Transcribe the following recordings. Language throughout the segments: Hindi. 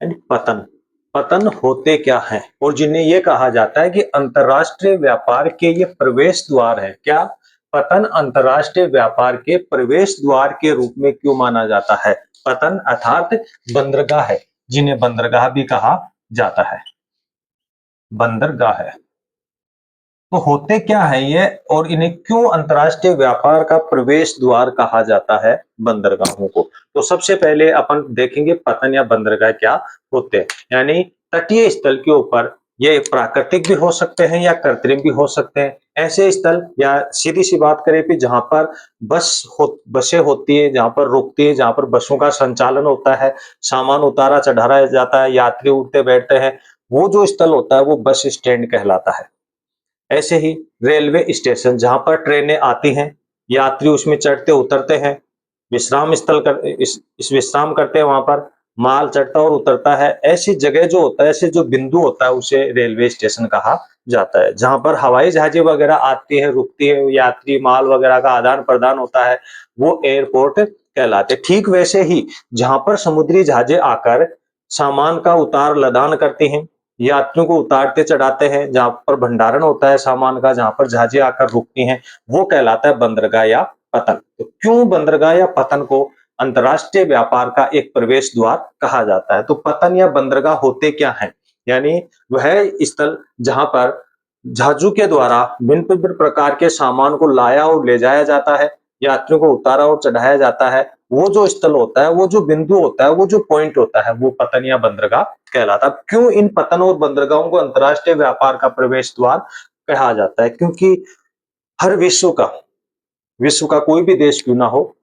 यानी पतन। पतन होते क्या हैं और जिन्हें ये कहा जाता है कि अंतरराष्ट्रीय व्यापार के ये प्रवेश द्वार है। क्या पतन अंतरराष्ट्रीय व्यापार के प्रवेश द्वार के रूप में क्यों माना जाता है? पतन अर्थात बंदरगाह है, जिन्हें बंदरगाह भी कहा जाता है। बंदरगाह है तो होते क्या है ये और इन्हें क्यों अंतरराष्ट्रीय व्यापार का प्रवेश द्वार कहा जाता है बंदरगाहों को? तो सबसे पहले अपन देखेंगे पतन या बंदरगाह क्या होते हैं। यानी तटीय स्थल के ऊपर ये प्राकृतिक भी हो सकते हैं या कृत्रिम भी हो सकते हैं। ऐसे स्थल या सीधी सी बात करें कि जहां पर बसें होती है, जहां पर रुकती है, जहां पर बसों का संचालन होता है, सामान उतारा चढ़ाया जाता है, यात्री उठते बैठते हैं, वो जो स्थल होता है वो बस स्टैंड कहलाता है। ऐसे ही रेलवे स्टेशन जहां पर ट्रेनें आती हैं, यात्री उसमें चढ़ते उतरते हैं, विश्राम स्थल कर इस विश्राम करते हैं, वहां पर माल चढ़ता और उतरता है। ऐसी जगह जो होता है, ऐसे जो बिंदु होता है उसे रेलवे स्टेशन कहा जाता है। जहां पर हवाई जहाजें वगैरह आती है, रुकती है, यात्री माल वगैरह का आदान प्रदान होता है, वो एयरपोर्ट कहलाते। ठीक वैसे ही जहां पर समुद्री जहाजें आकर सामान का उतार लदान करती हैं, यात्रियों को उतारते चढ़ाते हैं, जहां पर भंडारण होता है सामान का, जहां पर जहाजें आकर रुकती हैं, वो कहलाता है बंदरगाह या पतन। तो क्यों बंदरगाह या पतन को अंतरराष्ट्रीय व्यापार का एक प्रवेश द्वार कहा जाता है? तो पतन या बंदरगाह होते क्या हैं? यानी वह स्थल जहां पर जहाजों के द्वारा भिन्न भिन्न प्रकार के सामान को लाया और ले जाया जाता है, यात्रियों को उतारा और चढ़ाया जाता है। वो जो स्थल होता है, वो जो बिंदु होता है, वो जो पॉइंट होता है, वो पतन या बंदरगाह कहलाता है। क्यों इन पतन और बंदरगाहों को अंतरराष्ट्रीय व्यापार का प्रवेश द्वार कहा जाता है? क्योंकि हर विश्व का कोई भी देश क्यों ना हो,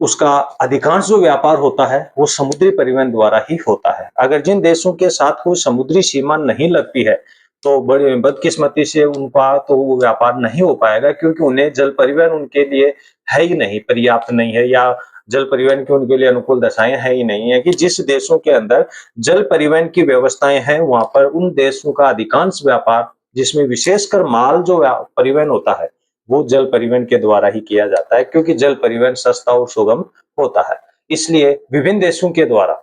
उसका अधिकांश जो व्यापार होता है वो समुद्री परिवहन द्वारा ही होता है। अगर जिन देशों के साथ कोई समुद्री सीमा नहीं लगती है तो बड़ी बदकिस्मती से उनका तो वो व्यापार नहीं हो पाएगा, क्योंकि उन्हें जल परिवहन उनके लिए है ही नहीं, पर्याप्त नहीं है, या जल परिवहन की उनके लिए अनुकूल दशाएं है ही नहीं है कि जिस देशों के अंदर जल परिवहन की व्यवस्थाएं हैं वहां पर उन देशों का अधिकांश व्यापार, जिसमें विशेषकर माल जो परिवहन होता है, वो जल परिवहन के द्वारा ही किया जाता है, क्योंकि जल परिवहन सस्ता और सुगम होता है। इसलिए विभिन्न देशों के द्वारा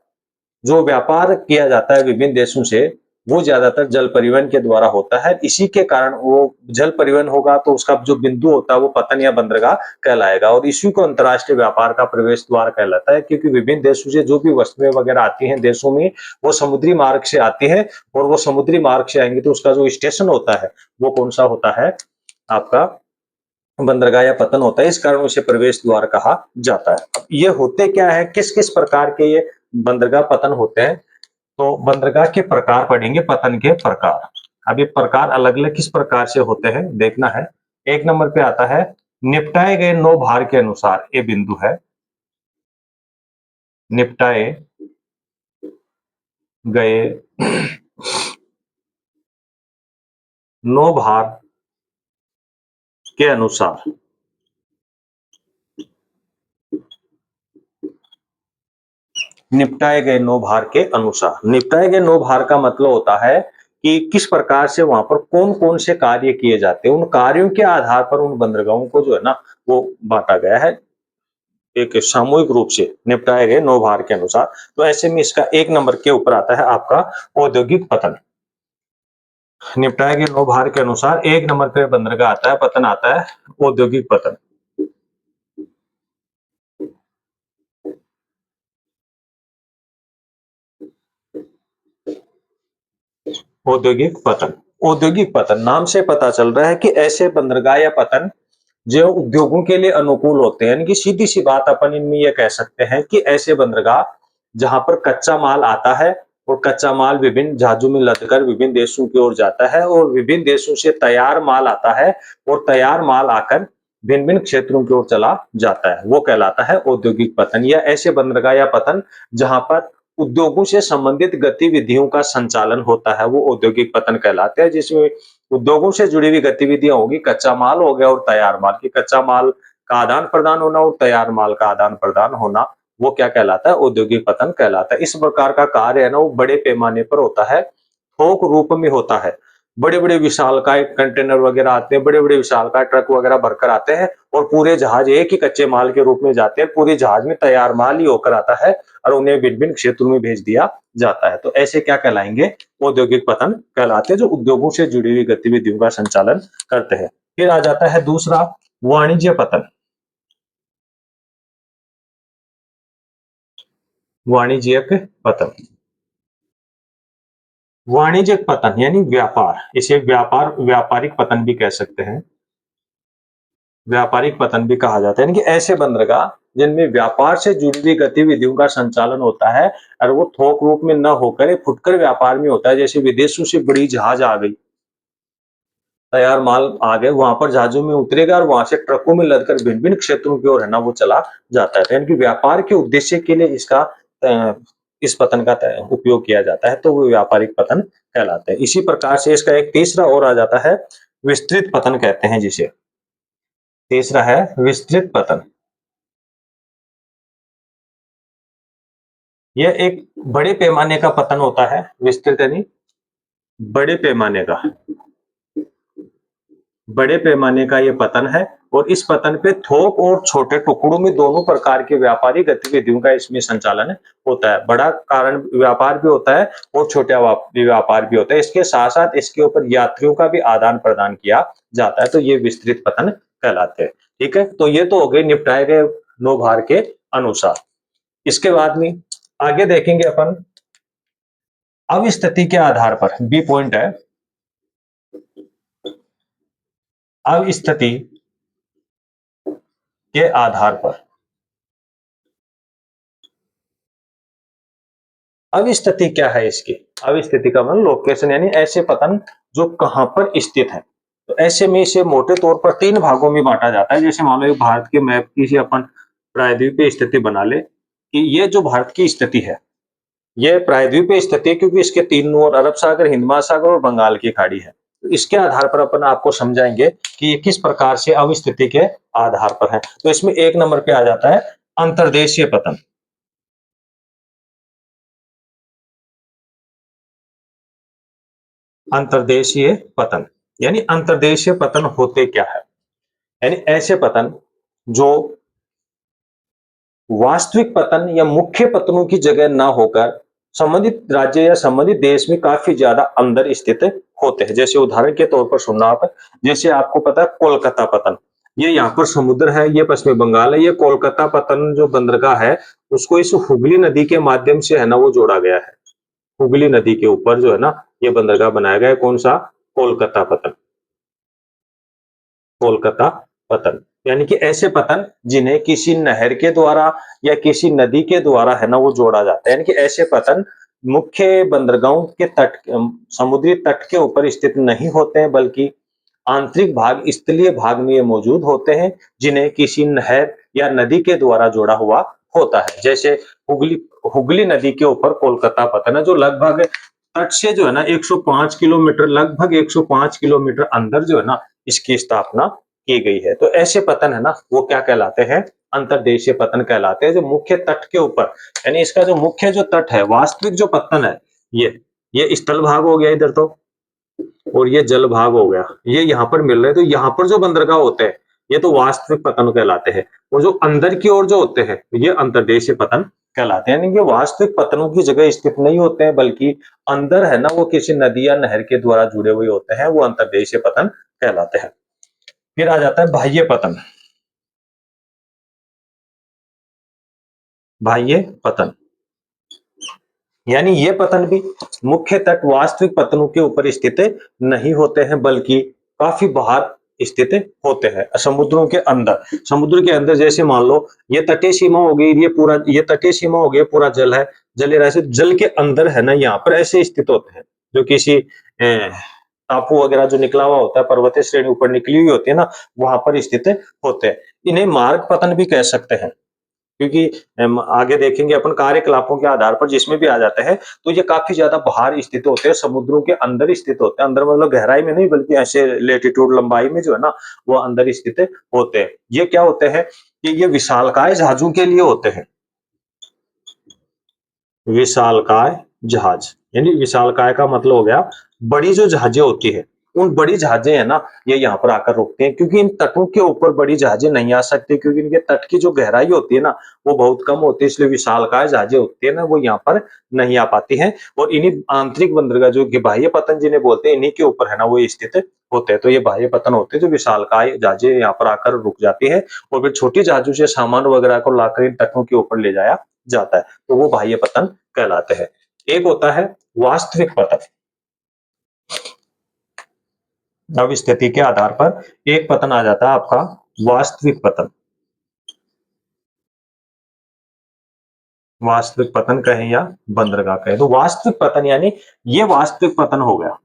जो व्यापार किया जाता है विभिन्न देशों से, वो ज्यादातर जल परिवहन के द्वारा होता है। इसी के कारण वो जल परिवहन होगा तो उसका जो बिंदु होता है वो पतन या बंदरगाह कहलाएगा, और इसी को अंतरराष्ट्रीय व्यापार का प्रवेश द्वार कहलाता है, क्योंकि विभिन्न देशों से जो भी वस्तुएं वगैरह आती हैं देशों में, वो समुद्री मार्ग से आती है, और वो समुद्री मार्ग से आएंगे तो उसका जो स्टेशन होता है वो कौन सा होता है? आपका बंदरगाह या पतन होता है। इस कारण उसे प्रवेश द्वार कहा जाता है। अब ये होते क्या है, किस किस प्रकार के ये बंदरगाह पतन होते हैं? तो बंदरगाह के प्रकार पढ़ेंगे, पतन के प्रकार। अब ये प्रकार अलग अलग किस प्रकार से होते हैं देखना है। एक नंबर पे आता है निपटाए गए नौ भार के अनुसार, ये बिंदु है, निपटाए गए नौ भार के अनुसार। निपटाए गए नौ भार के अनुसार, निपटाए गए नौ भार का मतलब होता है कि किस प्रकार से वहां पर कौन कौन से कार्य किए जाते हैं, उन कार्यों के आधार पर उन बंदरगाहों को जो है ना वो बांटा गया है एक सामूहिक रूप से, निपटाए गए नौ भार के अनुसार। तो ऐसे में इसका एक नंबर के ऊपर आता है आपका औद्योगिक पतन। निपटाए गए नौ भार के अनुसार एक नंबर पे बंदरगाह आता है, पतन आता है औद्योगिक पतन। औद्योगिक पतन, औद्योगिक पतन नाम से पता चल रहा है कि ऐसे बंदरगाह या पतन जो उद्योगों के लिए अनुकूल होते हैं। यानी कि सीधी सी बात अपन इनमें ये कह सकते हैं कि ऐसे बंदरगाह जहां पर कच्चा माल आता है और कच्चा माल विभिन्न जहाजों में लदकर विभिन्न देशों की ओर जाता है, और विभिन्न देशों से तैयार माल आता है और तैयार माल आकर भिन्न भिन्न क्षेत्रों की ओर चला जाता है, वो कहलाता है औद्योगिक पतन। या ऐसे बंदरगाह या पतन जहां पर उद्योगों से संबंधित गतिविधियों का संचालन होता है, वो औद्योगिक पतन कहलाते हैं, जिसमें उद्योगों से जुड़ी हुई गतिविधियां होगी, कच्चा माल हो गया और तैयार माल की, कच्चा माल का आदान प्रदान होना और तैयार माल का आदान प्रदान होना, वो क्या कहलाता है? औद्योगिक पतन कहलाता है। इस प्रकार का कार्य है ना वो बड़े पैमाने पर होता है, थोक रूप में होता है। बड़े बड़े विशालकाय कंटेनर वगैरह आते हैं, बड़े बड़े विशालकाय ट्रक वगैरह भरकर आते हैं और पूरे जहाज एक ही कच्चे माल के रूप में जाते हैं, पूरे जहाज में तैयार माल ही होकर आता है और उन्हें भिन्न-भिन्न क्षेत्रों में भेज दिया जाता है। तो ऐसे क्या कहलाएँगे? औद्योगिक पतन कहलाते हैं, जो उद्योगों से जुड़ी हुई गतिविधियों का संचालन करते हैं। फिर आ जाता है दूसरा, वाणिज्य पतन। वाणिज्यिक पतन। वाणिज्यिक पतन यानी व्यापार, इसे व्यापारिक पतन भी कह सकते हैं। व्यापारिक पतन भी कहा जाता है, यानी कि ऐसे बंदरगाह जिनमें व्यापार से जुड़ी हुई गतिविधियों का संचालन होता है और वो थोक रूप में न होकर एक फुटकर व्यापार में होता है। जैसे विदेशों से बड़ी जहाज आ गई, तैयार माल आ गए, वहां पर जहाजों में उतरेगा और वहां से ट्रकों में लदकर भिन्न भिन्न क्षेत्रों की ओर है ना वो चला जाता है। तो यानी कि व्यापार के उद्देश्य के लिए इसका इस पतन का उपयोग किया जाता है, तो वो व्यापारिक पतन कहलाते हैं। इसी प्रकार से इसका एक तीसरा और आ जाता है, विस्तृत पतन कहते हैं जिसे। तीसरा है विस्तृत पतन। यह एक बड़े पैमाने का पतन होता है, विस्तृत यानी बड़े पैमाने का। बड़े पैमाने का ये पतन है और इस पतन पे थोक और छोटे टुकड़ों में दोनों प्रकार के व्यापारिक गतिविधियों का इसमें संचालन होता है। बड़ा कारण व्यापार भी होता है और छोटा व्यापार भी होता है। इसके साथ-साथ इसके ऊपर यात्रियों का भी आदान-प्रदान किया जाता है, तो ये विस्तृत पतन कहलाते हैं। ठीक है? तो ये तो हो गए निपटाए गए नौभार के अनुसार। इसके बाद में आगे देखेंगे अपन अवस्थिति के आधार पर, बी पॉइंट है, अवस्थिति के आधार पर। अवस्थिति क्या है इसकी? अवस्थिति का मतलब लोकेशन, यानी ऐसे पतन जो कहां पर स्थित है। तो ऐसे में इसे मोटे तौर पर 3 भागों में बांटा जाता है। जैसे मान लो भारत के मैप की से अपन प्रायद्वीपीय स्थिति बना ले कि ये जो भारत की स्थिति है, ये प्रायद्वीपीय स्थिति है क्योंकि इसके तीनों ओर अरब सागर, हिंद महासागर और बंगाल की खाड़ी है। तो इसके आधार पर अपन आपको समझाएंगे कि ये किस प्रकार से अवस्थिति के आधार पर है। तो इसमें 1 नंबर पे आ जाता है अंतर्देशीय पतन। अंतर्देशीय पतन यानी अंतर्देशीय पतन होते क्या है? यानी ऐसे पतन जो वास्तविक पतन या मुख्य पतनों की जगह ना होकर संबंधित राज्य या संबंधित देश में काफी ज्यादा अंदर स्थित होते हैं। जैसे उदाहरण के तौर पर सुनना आप, जैसे आपको पता है कोलकाता पतन, ये यहाँ पर समुद्र है, ये पश्चिमी बंगाल है। ये कोलकाता पतन जो बंदरगाह है, उसको इस हुगली नदी के माध्यम से है ना वो जोड़ा गया है। हुगली नदी के ऊपर जो है ना ये बंदरगाह बनाया गया है। कौन सा? कोलकाता पतन। कोलकाता पतन यानी कि ऐसे पतन जिन्हें किसी नहर के द्वारा या किसी नदी के द्वारा है ना वो जोड़ा जाता है। यानी कि ऐसे पतन मुख्य बंदरगाहों के तट, समुद्री तट के ऊपर स्थित नहीं होते हैं, बल्कि आंतरिक भाग, स्थलीय भाग में ये मौजूद होते हैं, जिन्हें किसी नहर या नदी के द्वारा जोड़ा हुआ होता है। जैसे हुगली हुगली नदी के ऊपर कोलकाता पतन है, जो लगभग तट से जो है ना 105 किलोमीटर, लगभग 105 किलोमीटर अंदर जो है ना इसकी स्थापना की गई है। तो ऐसे पतन है ना वो क्या कहलाते हैं? अंतर्देशीय पतन कहलाते हैं, जो मुख्य तट के ऊपर, यानी इसका जो मुख्य जो तट है, वास्तविक जो पतन है, ये स्थल भाग हो गया इधर तो, और ये जल भाग हो गया, ये यहाँ पर मिल रहे हैं। तो यहाँ पर जो बंदरगाह होते हैं ये तो वास्तविक पतन कहलाते हैं, और जो अंदर की ओर जो होते हैं ये अंतर्देशीय पतन कहलाते हैं। यानी कि वास्तविक पतनों की जगह स्थित नहीं होते हैं, बल्कि अंदर है ना वो किसी नदी या नहर के द्वारा जुड़े हुए होते हैं, वो अंतर्देशीय पतन कहलाते हैं। फिर आ जाता है बाह्य पतन। बाह्य पतन यानी ये पतन भी मुख्य तट वास्तविक पतनों के ऊपर स्थित नहीं होते हैं, बल्कि काफी बाहर स्थित होते हैं, समुद्रों के अंदर। समुद्र के अंदर जैसे मान लो ये तटीय सीमा हो गई, ये पूरा, ये तटीय सीमा हो गई, पूरा जल है, जल से जल के अंदर है ना यहाँ पर ऐसे स्थित होते हैं, जो किसी टापू वगैरह जो निकला हुआ होता है, पर्वतीय श्रेणी ऊपर निकली हुई होती है ना, वहां पर स्थित होते हैं। इन्हें मार्ग पतन भी कह सकते हैं, क्योंकि आगे देखेंगे अपन कार्यकलापों के आधार पर जिसमें भी आ जाते हैं, तो ये काफी ज्यादा बाहर स्थित होते हैं, समुद्रों के अंदर स्थित होते हैं। अंदर मतलब गहराई में नहीं, बल्कि ऐसे लेटीट्यूड, लंबाई में जो है ना वो अंदर स्थित होते हैं। ये क्या होते हैं कि ये विशालकाय जहाजों के लिए होते हैं। विशालकाय जहाज यानी विशालकाय का मतलब हो गया बड़ी जो जहाजें होती है, उन बड़ी जहाजें है ना, ये यहाँ पर आकर रुकते हैं, क्योंकि इन तटों के ऊपर बड़ी जहाजें नहीं आ सकती, क्योंकि इनके तट की जो गहराई होती है ना, वो बहुत कम होती है, इसलिए विशालकाय जहाजें होती है ना, वो यहाँ पर नहीं आ पाती हैं। और इन्हीं आंतरिक बंदरगाह जो कि बाह्य पतन जिन्हें बोलते हैं, इन्हीं के ऊपर है ना वो स्थित होते हैं। तो ये बाह्य पतन होते हैं जो विशालकाय जहाजें यहाँ पर आकर रुक जाती है, और फिर छोटी जहाजों से सामान वगैरह को लाकर इन तटों के ऊपर ले जाया जाता है, तो वो बाह्य पतन कहलाते हैं। एक होता है वास्तविक पतन। अब स्थिति के आधार पर एक पतन आ जाता है आपका वास्तविक पतन। वास्तविक पतन कहें या बंदरगाह कहें, तो वास्तविक पतन यानी ये वास्तविक पतन हो गया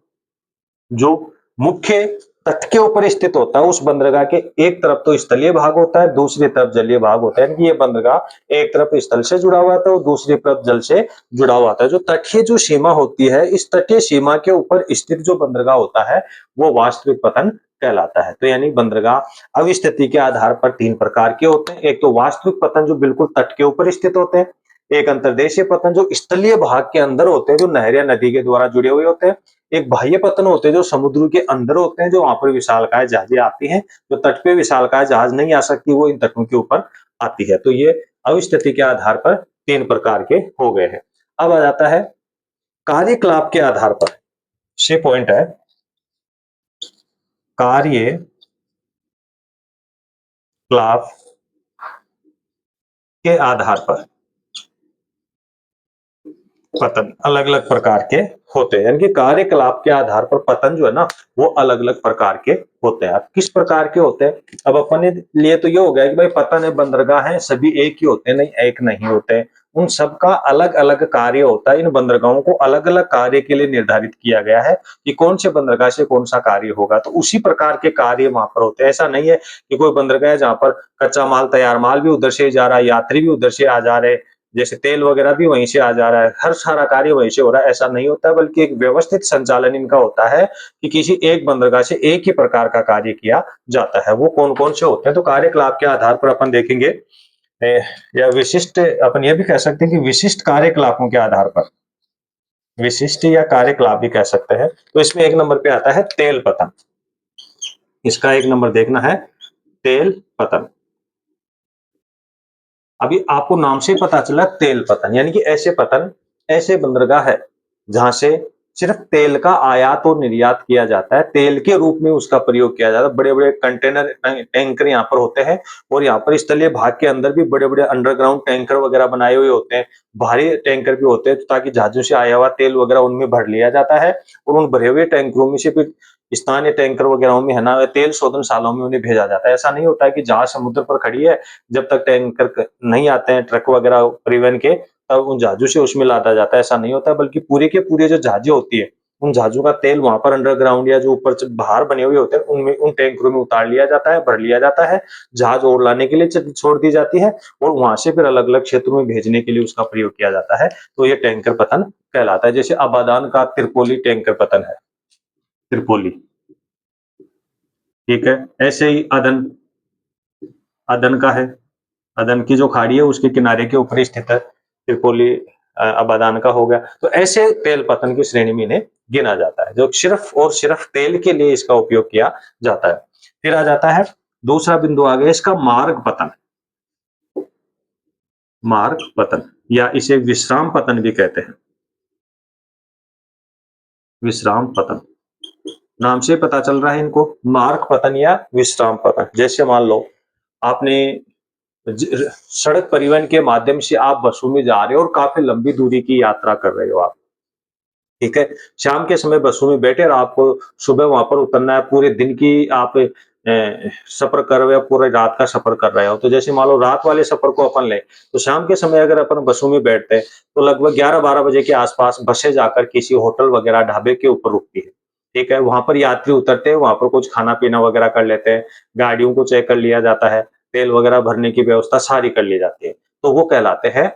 जो मुख्य तट के ऊपर स्थित होता है। उस बंदरगाह के एक तरफ तो स्थलीय भाग होता है, दूसरी तरफ जलीय भाग होता है, यानी कि ये बंदरगाह एक तरफ स्थल से जुड़ा हुआ था और दूसरी तरफ जल से जुड़ा हुआ था। जो तटीय जो सीमा होती है, इस तटीय सीमा के ऊपर स्थित जो बंदरगाह होता है, वो वास्तविक पतन कहलाता है। तो यानी बंदरगाह अब स्थिति के आधार पर तीन प्रकार के होते हैं। एक तो वास्तविक पतन जो बिल्कुल तट के ऊपर स्थित होते हैं, एक अंतर्देशीय पतन जो स्थलीय भाग के अंदर होते हैं, जो नहर या नदी के द्वारा जुड़े हुए होते हैं, एक बाह्य पतन होते हैं जो समुद्र के अंदर होते हैं, जो वहां पर विशालकाय जहाजें आती हैं, जो तट पे विशालकाय जहाज नहीं आ सकती, वो इन तटों के ऊपर आती है। तो ये अवस्थिति के आधार पर तीन प्रकार के हो गए हैं। अब आ जाता है कार्यकलाप के आधार पर, ये पॉइंट है, कार्यकलाप के आधार पर पतन अलग अलग प्रकार के होते हैं, यानी कि कार्यकलाप के आधार पर पतन जो है ना, वो अलग अलग प्रकार के होते हैं। अब किस प्रकार के होते हैं, अब अपने लिए तो ये हो गया कि भाई पतन है, बंदरगाह है, सभी एक ही होते हैं, नहीं एक नहीं होते हैं। उन सबका अलग अलग कार्य होता है। इन बंदरगाहों को अलग अलग कार्य के लिए निर्धारित किया गया है कि कौन से बंदरगाह से कौन सा कार्य होगा, तो उसी प्रकार के कार्य वहां पर होते हैं। ऐसा नहीं है कि कोई बंदरगाह है जहां पर कच्चा माल तैयार माल भी उधर से जा रहा है, यात्री भी उधर से आ जा रहे हैं, जैसे तेल वगैरह भी वहीं से आ जा रहा है, हर सारा कार्य वहीं से हो रहा है, ऐसा नहीं होता, बल्कि एक व्यवस्थित संचालन इनका होता है कि किसी एक बंदरगाह से एक ही प्रकार का कार्य किया जाता है। वो कौन कौन से होते हैं, तो कार्यकलाप के आधार पर अपन देखेंगे, या विशिष्ट, अपन ये भी कह सकते हैं कि विशिष्ट कार्यकलापों के आधार पर, विशिष्ट या कार्यकलाप भी कह सकते हैं। तो इसमें एक नंबर पे आता है तेल पतन। इसका एक नंबर देखना है, तेल पतन। अभी आपको नाम से पता चला तेल पतन, यानी कि ऐसे पतन, ऐसे बंदरगाह है जहां से सिर्फ तेल का आयात और निर्यात किया जाता है, तेल के रूप में उसका प्रयोग किया जाता है। बड़े बड़े कंटेनर टैंकर यहाँ पर होते हैं, और यहाँ पर स्थलीय भाग के अंदर भी बड़े बड़े अंडरग्राउंड टैंकर वगैरह बनाए हुए होते हैं, भारी टैंकर भी होते हैं, ताकि जहाजों से आया हुआ तेल वगैरह उनमें भर लिया जाता है, और उन भरे हुए टैंकरों में से फिर स्थानीय टैंकर वगैरह में है ना तेल शोधनशालाओं में उन्हें भेजा जाता है। ऐसा नहीं होता है कि जहाज समुद्र पर खड़ी है, जब तक टैंकर नहीं आते हैं, ट्रक वगैरह परिवहन के, तब उन जहाजों से उसमें लादा जाता है, ऐसा नहीं होता, बल्कि पूरे के पूरे जो जहाजें होती है, उन जहाजों का तेल वहां पर अंडरग्राउंड या जो ऊपर बाहर बने हुए होते हैं, उनमें उन टैंकरों में उतार लिया जाता है, भर लिया जाता है, जहाज और लाने के लिए छोड़ दी जाती है, और वहां से फिर अलग अलग क्षेत्रों में भेजने के लिए उसका प्रयोग किया जाता है। तो ये टैंकर पतन कहलाता है। जैसे अबादान का त्रिपोली टैंकर पतन है, त्रिपोली, ठीक है। ऐसे ही अदन, अदन का है, अदन की जो खाड़ी है उसके किनारे के ऊपर स्थित है, त्रिपोली अबादान का हो गया। तो ऐसे तेल पतन की श्रेणी में इन्हें गिना जाता है, जो सिर्फ और सिर्फ तेल के लिए इसका उपयोग किया जाता है। फिर आ जाता है दूसरा बिंदु, आ गया इसका मार्ग पतन। मार्ग पतन या इसे विश्राम पतन भी कहते हैं, विश्राम पतन, नाम से पता चल रहा है इनको, मार्ग पतन या विश्राम पतन। जैसे मान लो आपने सड़क परिवहन के माध्यम से आप बसों में जा रहे हो और काफी लंबी दूरी की यात्रा कर रहे हो आप, ठीक है। शाम के समय बसों में बैठे और आपको सुबह वहां पर उतरना है, पूरे दिन की आप सफर कर रहे हो, पूरे रात का सफर कर रहे हो। तो जैसे मान लो रात वाले सफर को अपन ले, तो शाम के समय अगर अपन बसों में बैठते हैं, तो लगभग 11-12 बजे के आसपास बसें जाकर किसी होटल वगैरह ढाबे के ऊपर रुकती है, ठीक है। वहां पर यात्री उतरते हैं, वहां पर कुछ खाना पीना वगैरह कर लेते हैं, गाड़ियों को चेक कर लिया जाता है, तेल वगैरह भरने की व्यवस्था सारी कर ली जाती है। तो वो कहलाते हैं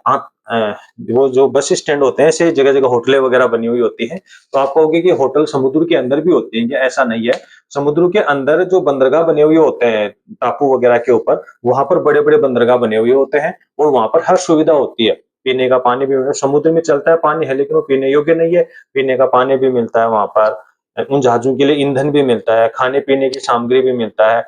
वो जो बस स्टैंड होते हैं, ऐसे जगह जगह होटलें वगैरह बनी हुई होती हैं। तो आप कहोगे कि होटल समुद्र के अंदर भी होती हैं क्या? ऐसा नहीं है। समुद्र के अंदर जो बंदरगाह बने हुए होते हैं टापू वगैरह के ऊपर, वहां पर बड़े बड़े बंदरगाह बने हुए होते हैं, और वहां पर हर सुविधा होती है। पीने का पानी भी, समुद्र में चलता है पानी है, लेकिन वो पीने योग्य नहीं है, पीने का पानी भी मिलता है वहां पर, उन जहाज़ों के लिए ईंधन भी मिलता है, खाने-पीने की सामग्री भी मिलता है।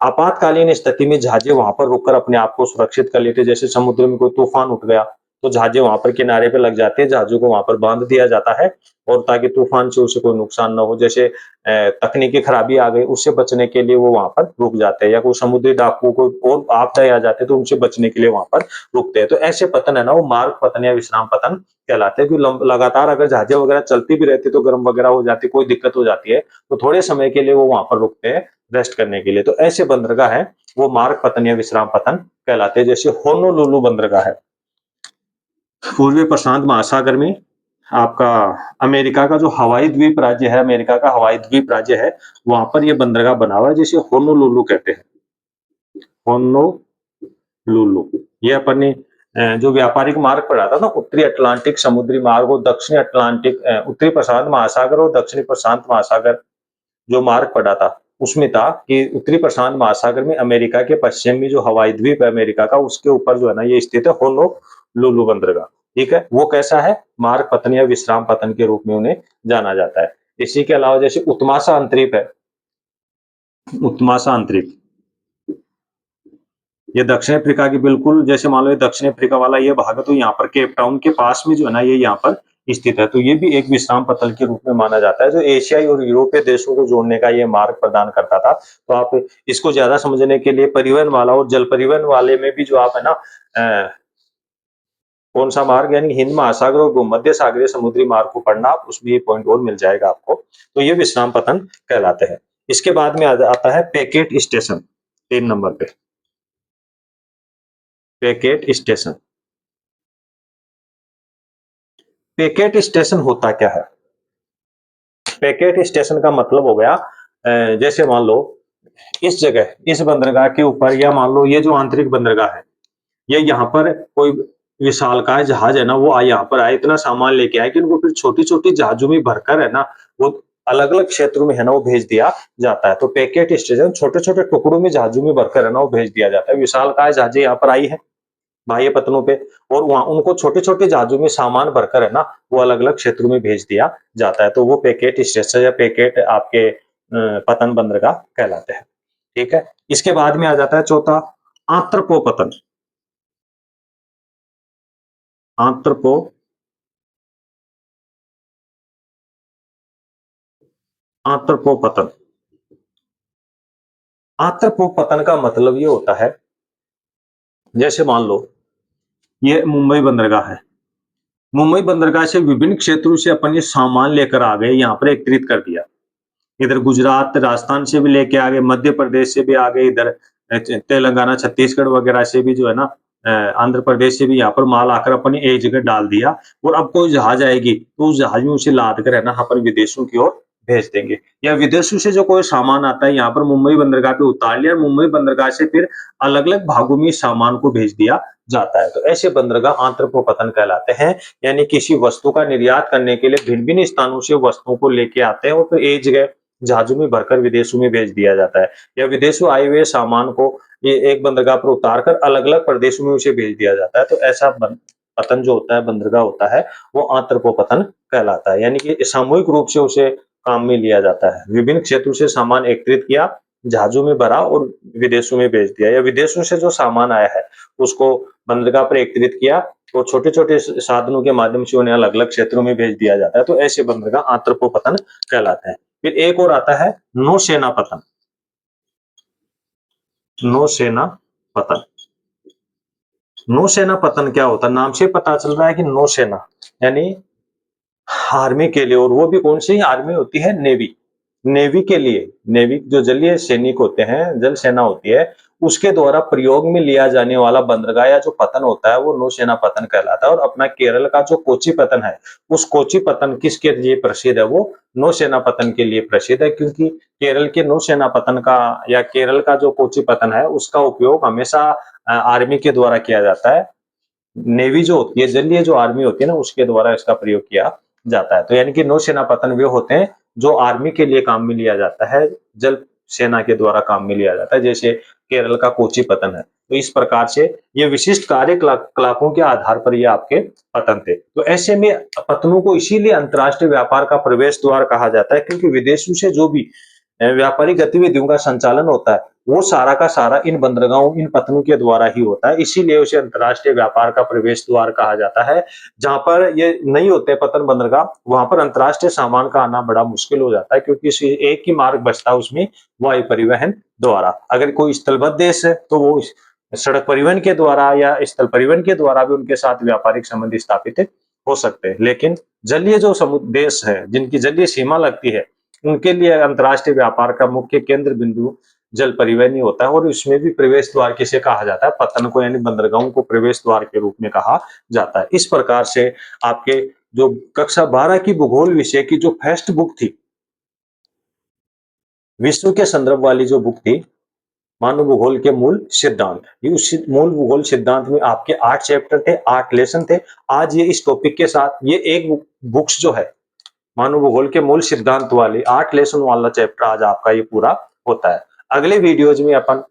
आपातकालीन स्थिति में जहाज़ें वहाँ पर रुककर अपने आप को सुरक्षित कर लेते हैं, जैसे समुद्र में कोई तूफ़ान उठ गया, तो जहाज़ें वहाँ पर किनारे पे लग जाती हैं, जहाज़ों को वहाँ पर बाँध दिया जाता है और ताकि तूफ़ान से उसे कोई नुकसान ना हो। जैसे तकनीकी खराबी आ गई, उससे बचने के लिए वो वहाँ पर रुक जाते हैं या कोई समुद्री डाकुओं को और आपदाएँ आ जाते हैं, तो उनसे बचने के लिए वहाँ पर रुकते हैं। तो ऐसे पतन है ना, वो मार्ग पतन या विश्राम पतन कहलाते हैं, कि लगातार अगर जहाज़ें वगैरह चलती भी रहती है, तो गर्म वगैरह हो जाती है, कोई दिक्कत हो जाती है, तो थोड़े समय के लिए वो वहाँ पर रुकते हैं, रेस्ट करने के लिए। तो ऐसे बंदरगाह हैं, वो मार्ग पतन या विश्राम पतन कहलाते हैं। जैसे होनोलुलु बंदरगाह है, पूर्वी प्रशांत महासागर में आपका अमेरिका का जो हवाई द्वीप राज्य है, अमेरिका का हवाई द्वीप राज्य है, वहाँ पर ये बंदरगाह बना हुआ है, जिसे होनोलुलु कहते हैं। होनोलुलु। ये अपन ने जो व्यापारिक मार्ग पढ़ा था ना, उत्तरी अटलांटिक समुद्री मार्ग और दक्षिणी अटलांटिक उत्तरी प्रशांत महासागर और दक्षिणी प्रशांत महासागर जो मार्ग पड़ा था, उसमें था कि उत्तरी प्रशांत महासागर में अमेरिका के पश्चिम में जो हवाई द्वीप है अमेरिका का, उसके ऊपर जो है ना ये स्थित है होनोलुलु बंदरगाह। ठीक है? वो कैसा है? मार्ग पतन या विश्राम पतन के रूप में उन्हें जाना जाता है। इसी के अलावा जैसे उत्मासा अंतरीप है, उत्मासा अंतरीप, ये दक्षिण अफ्रीका की बिल्कुल जैसे मान लो ये दक्षिण अफ्रीका वाला ये भाग है, तो यहाँ पर केप टाउन के पास में जो है ना ये यहाँ पर स्थित है। तो ये भी एक विश्राम पतन के रूप में माना जाता है, जो एशियाई और यूरोपीय देशों को जोड़ने का ये मार्ग प्रदान करता था। तो आप इसको ज्यादा समझने के लिए परिवहन वाला और जल परिवहन वाले में भी जो आप है ना कौन सा मार्ग यानी हिंद महासागर और भूमध्य सागरीय समुद्री मार्ग को पढ़ना आप, उसमें ये पॉइंट और मिल जाएगा आपको। तो ये विश्राम पतन कहलाते हैं। इसके बाद में आता है पैकेट स्टेशन, 3 नंबर पे पैकेट स्टेशन। पैकेट स्टेशन होता क्या है? पैकेट स्टेशन का मतलब हो गया जैसे मान लो इस जगह इस बंदरगाह के ऊपर, या मान लो ये जो आंतरिक बंदरगाह है, ये यहाँ पर कोई विशालकाय जहाज है ना, वो यहाँ पर आए, इतना सामान लेके आए कि उनको फिर छोटी-छोटी जहाजों में भरकर है ना, वो अलग-अलग क्षेत्रों में है ना, वो भेज दिया जाता है। तो पैकेट स्टेशन छोटे-छोटे टुकड़ों में जहाजों में भरकर है ना, वो भेज दिया जाता है। विशालकाय जहाजें यहाँ पर आई हैं बाह्य पत्तनों पे, और वहाँ उनको छोटे-छोटे जहाजों में सामान भरकर है ना, वो अलग-अलग क्षेत्रों में भेज दिया जाता है। तो वो पैकेट स्टेशन या पैकेट आपके पतन बंदरगाह कहलाते हैं। ठीक है? इसके बाद में आ जाता है चौथा आंत्रपो पतन। आंत्रपो आंत्रपो पतन। आंत्रपो पतन का मतलब ये होता है, जैसे मान लो ये मुंबई बंदरगाह है। मुंबई बंदरगाह से विभिन्न क्षेत्रों से अपन ये सामान लेकर आ गए, यहाँ पर एकत्रित कर दिया। इधर गुजरात, राजस्थान से भी लेके आ गए, मध्य प्रदेश से भी आ गए, इधर तेलंगाना, छत्तीसगढ़ वगैरह से भी जो है ना आंध्र प्रदेश से भी यहाँ पर माल आकर अपन ने एक जगह डाल दिया, और अब कोई जहाज आएगी, तो उस जहाज में उसे लाद कर है ना अपन विदेशों की ओर भेज देंगे। या विदेशों से जो कोई सामान आता है यहाँ पर मुंबई बंदरगाह पे उतार लिया, और मुंबई बंदरगाह से फिर अलग-अलग भागों में इस सामान को भेज दिया जाता है। तो ऐसे बंदरगाह आंत्रपो-पतन कहलाते हैं। यानी किसी वस्तु का निर्यात करने के लिए भिन्न-भिन्न स्थानों से वस्तुओं को लेके आते हैं और फिर एक जगह जहाज़ों में भरकर विदेशों में भेज दिया जाता है, या विदेशों आए हुए सामान को ये एक बंदरगाह पर उतार कर अलग-अलग प्रदेशों में उसे भेज दिया जाता है। तो ऐसा पतन जो होता है, बंदरगाह होता है, वो आंत्रपो पतन कहलाता है। यानी कि सामूहिक रूप से उसे काम में लिया जाता है। विभिन्न क्षेत्रों से सामान एकत्रित किया, जहाज़ों में भरा और विदेशों में भेज दिया, या विदेशों से जो सामान आया है, उसको बंदरगाह पर एकत्रित किया और छोटे-छोटे साधनों के माध्यम से उन्हें अलग-अलग क्षेत्रों में भेज दिया जाता है। तो ऐसे बंदरगाह आंत्रपो पतन कहलाते हैं। फिर एक और आता है नौसेना पतन। नौसेना पतन। नौसेना पतन क्या होता है? नाम से पता चल रहा है कि नौसेना यानी आर्मी के लिए, और वो भी कौन सी आर्मी होती है? नेवी। नेवी के लिए, नेवी जो जलीय सैनिक होते हैं, जल सेना होती है, उसके द्वारा प्रयोग में लिया जाने वाला बंदरगाह या जो पतन होता है, वो नौसेना पतन कहलाता है। और अपना केरल का जो कोच्चि पतन है, उस कोच्चि पतन किसके लिए प्रसिद्ध है? वो नौसेना पतन के लिए प्रसिद्ध है, क्योंकि केरल के नौसेना पतन का या केरल का जो कोच्चि पतन है, उसका उपयोग हमेशा आर्मी के द्वारा किया जाता है। नेवी जो होती है, जलीय जो आर्मी होती है ना, उसके द्वारा इसका प्रयोग किया जाता है। तो यानी कि नौसेना पतन वे होते हैं जो आर्मी के लिए काम में लिया जाता है, जल सेना के द्वारा काम में लिया जाता है, जैसे केरल का कोच्चि पतन है। तो इस प्रकार से ये विशिष्ट कार्यकलापों के आधार पर ये आपके पतन थे। तो ऐसे में पतनों को इसीलिए अंतर्राष्ट्रीय व्यापार का प्रवेश द्वार कहा जाता है, क्योंकि विदेशों से जो भी व्यापारिक गतिविधियों का संचालन होता है, वो सारा का सारा इन बंदरगाहों, इन पत्तनों के द्वारा ही होता है। इसीलिए उसे अंतर्राष्ट्रीय व्यापार का प्रवेश द्वार कहा जाता है। जहाँ पर ये नहीं होते पत्तन बंदरगाह, वहाँ पर अंतर्राष्ट्रीय सामान का आना बड़ा मुश्किल हो जाता है, क्योंकि एक ही मार्ग बचता है उसमें, वायु परिवहन द्वारा। अगर कोई स्थलबद्ध देश है, तो वो सड़क परिवहन के द्वारा या स्थल परिवहन के द्वारा भी उनके साथ व्यापारिक संबंध स्थापित हो सकते हैं। लेकिन जलीय जो देश है, जिनकी जलीय सीमा लगती है, उनके लिए अंतर्राष्ट्रीय व्यापार का मुख्य केंद्र बिंदु जल परिवहन ही होता है, और इसमें भी प्रवेश द्वार किसे कहा जाता है? पत्तन को, यानी बंदरगाहों को प्रवेश द्वार के रूप में कहा जाता है। इस प्रकार से आपके जो कक्षा 12 की भूगोल विषय की जो फर्स्ट बुक थी, विश्व के संदर्भ वाली जो बुक थी, मानव भूगोल के मूल सिद्धांत, ये उस मूल भूगोल सिद्धांत में आपके 8 चैप्टर थे, 8 लेसन थे। आज ये इस टॉपिक के साथ ये एक बुक्स जो है, मानव भूगोल के मूल सिद्धांत वाली 8 लेसन वाला चैप्टर आज आपका ये पूरा होता है। अगले वीडियोज में अपन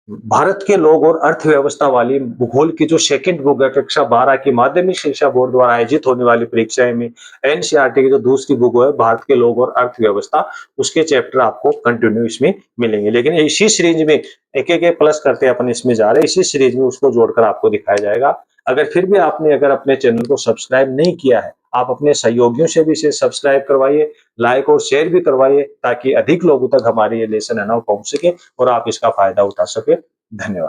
भारत के लोग और अर्थव्यवस्था वाली भूगोल की जो सेकंड बुक है, कक्षा 12 की माध्यमिक शिक्षा बोर्ड द्वारा आयोजित होने वाली परीक्षाएं में एनसीईआरटी की जो दूसरी बुक है, भारत के लोग और अर्थव्यवस्था, उसके चैप्टर आपको कंटिन्यू इसमें मिलेंगे। लेकिन इसी सीरीज में एक एक प्लस करते अपन इसमें जा रहे हैं, इसी सीरीज में उसको जोड़कर आपको दिखाया जाएगा। अगर फिर भी आपने अगर अपने चैनल को सब्सक्राइब नहीं किया है, आप अपने सहयोगियों से भी इसे सब्सक्राइब करवाइए, लाइक और शेयर भी करवाइए, ताकि अधिक लोगों तक हमारे ये लेसन है ना पहुंच सके और आप इसका फायदा उठा सके। धन्यवाद।